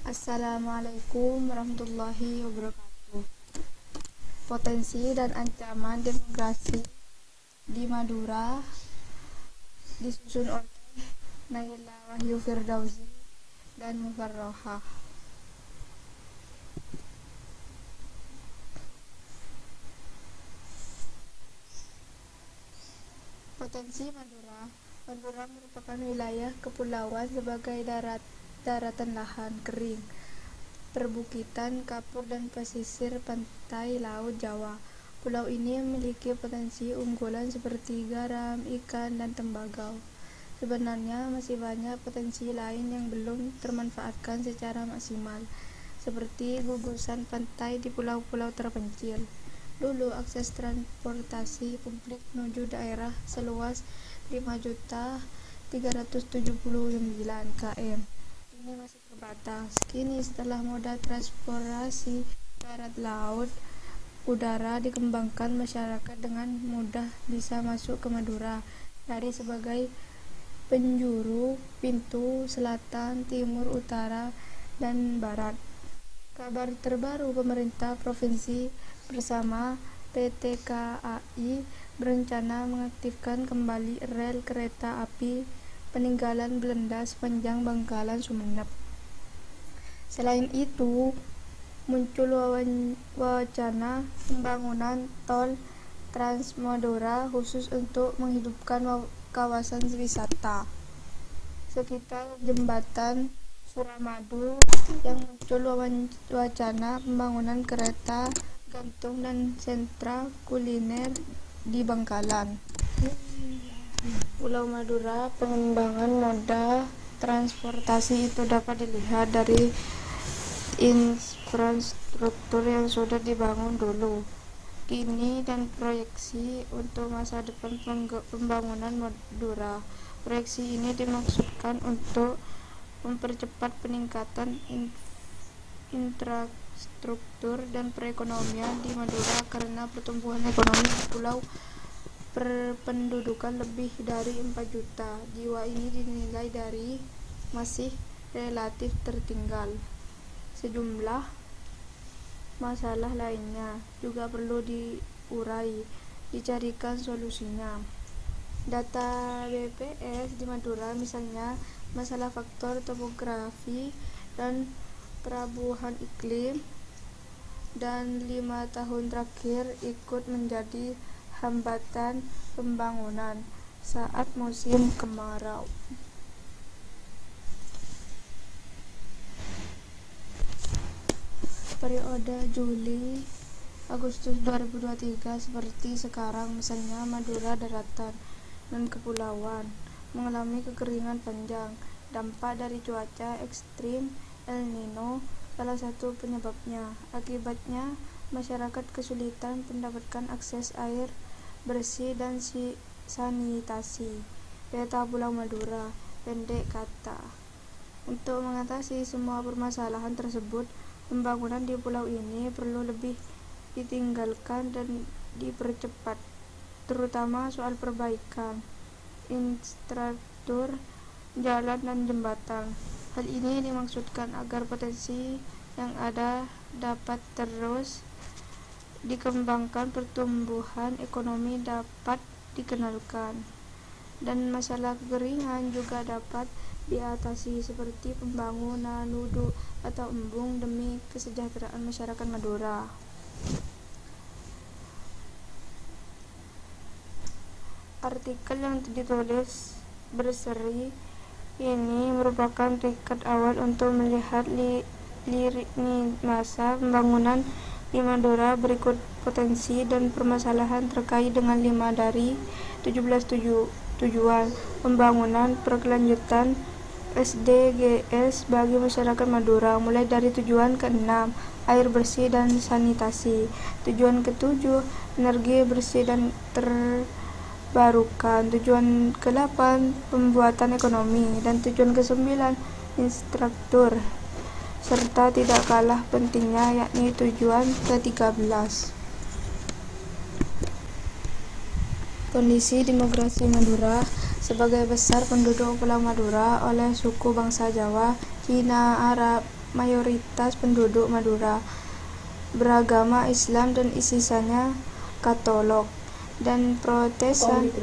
Assalamualaikum warahmatullahi wabarakatuh. Potensi dan ancaman demokrasi di Madura disusun oleh Naila Wahyu Firdausi dan Mufarrohah. Potensi Madura. Madura merupakan wilayah kepulauan sebagai daratan lahan kering, perbukitan, kapur, dan pesisir pantai Laut Jawa. Pulau ini memiliki potensi unggulan seperti garam, ikan, dan tembakau. Sebenarnya masih banyak potensi lain yang belum termanfaatkan secara maksimal, seperti gugusan pantai di pulau-pulau terpencil. Dulu akses transportasi publik menuju daerah seluas 5.379 km ini masih terbatas. Kini setelah moda transportasi darat, laut, udara dikembangkan, masyarakat dengan mudah bisa masuk ke Madura dari sebagai penjuru pintu selatan, timur, utara, dan barat. Kabar terbaru, pemerintah provinsi bersama PT KAI berencana mengaktifkan kembali rel kereta api peninggalan Belanda sepanjang Bangkalan Sumeneb. Selain itu, muncul wacana pembangunan tol Trans Madura khusus untuk menghidupkan kawasan wisata sekitar jembatan Suramadu, yang muncul wacana pembangunan kereta gantung dan sentra kuliner di Bangkalan. Pulau Madura, pengembangan moda transportasi itu dapat dilihat dari infrastruktur yang sudah dibangun dulu, kini, dan proyeksi untuk masa depan pembangunan Madura. Proyeksi ini dimaksudkan untuk mempercepat peningkatan infrastruktur dan perekonomian di Madura karena pertumbuhan ekonomi di pulau berpendudukan lebih dari 4 juta jiwa ini dinilai dari masih relatif tertinggal. Sejumlah masalah lainnya juga perlu diurai, dicarikan solusinya. Data BPS di Madura misalnya masalah faktor topografi dan perabuhan iklim dan 5 tahun terakhir ikut menjadi hambatan pembangunan saat musim kemarau. Periode Juli Agustus 2023 seperti sekarang, misalnya Madura daratan dan kepulauan mengalami kekeringan panjang, dampak dari cuaca ekstrim El Nino salah satu penyebabnya. Akibatnya masyarakat kesulitan mendapatkan akses air bersih dan sanitasi. Peta Pulau Madura, pendek kata. Untuk mengatasi semua permasalahan tersebut, pembangunan di pulau ini perlu lebih ditinggalkan dan dipercepat, terutama soal perbaikan infrastruktur jalan dan jembatan. Hal ini dimaksudkan agar potensi yang ada dapat terus dikembangkan, pertumbuhan ekonomi dapat dikenalkan, dan masalah kekeringan juga dapat diatasi seperti pembangunan waduk atau embung demi kesejahteraan masyarakat Madura. Artikel yang ditulis berseri ini merupakan peringkat awal untuk melihat lini masa pembangunan di Madura. Berikut potensi dan permasalahan terkait dengan 5 dari 17 tujuan pembangunan berkelanjutan SDGs bagi masyarakat Madura, mulai dari tujuan ke-6, air bersih dan sanitasi, tujuan ke-7, energi bersih dan terbarukan, tujuan ke-8, pembuatan ekonomi, dan tujuan ke-9, infrastruktur, serta tidak kalah pentingnya yakni tujuan ke-13. Kondisi demografi Madura. Sebagai besar penduduk Pulau Madura oleh suku bangsa Jawa, Cina, Arab, mayoritas penduduk Madura beragama Islam dan sisanya Katolik dan Protestan.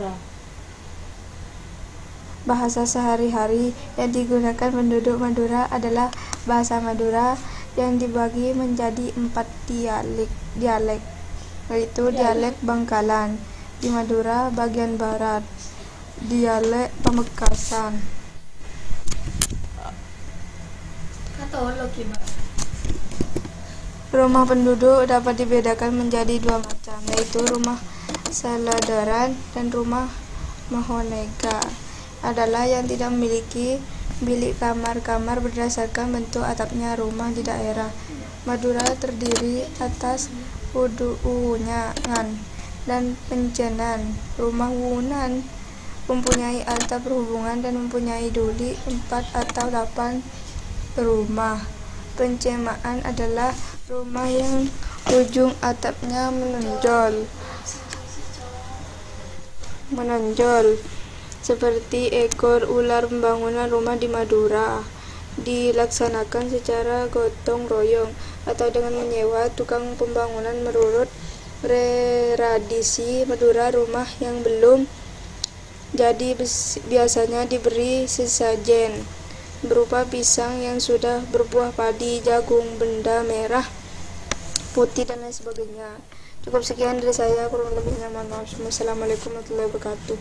Bahasa sehari-hari yang digunakan penduduk Madura adalah bahasa Madura yang dibagi menjadi 4 dialek, yaitu dialek Bangkalan di Madura bagian barat, dialek Pamekasan. Rumah penduduk dapat dibedakan menjadi 2 macam, yaitu rumah saladaran dan rumah mahonega. Adalah yang tidak memiliki bilik kamar-kamar berdasarkan bentuk atapnya. Rumah di daerah Madura terdiri atas wuwungan dan pencenan. Rumah wuwungan mempunyai atap berhubungan dan mempunyai duli 4 atau 8 rumah. Pencemaan adalah rumah yang ujung atapnya menonjol seperti ekor ular. Pembangunan rumah di Madura dilaksanakan secara gotong royong atau dengan menyewa tukang pembangunan menurut tradisi Madura. Rumah yang belum jadi biasanya diberi sesajen berupa pisang yang sudah berbuah, padi, jagung, benda merah, putih, dan lain sebagainya. Cukup sekian dari saya, kurang lebihnya mohon maaf. Wassalamualaikum warahmatullahi wabarakatuh.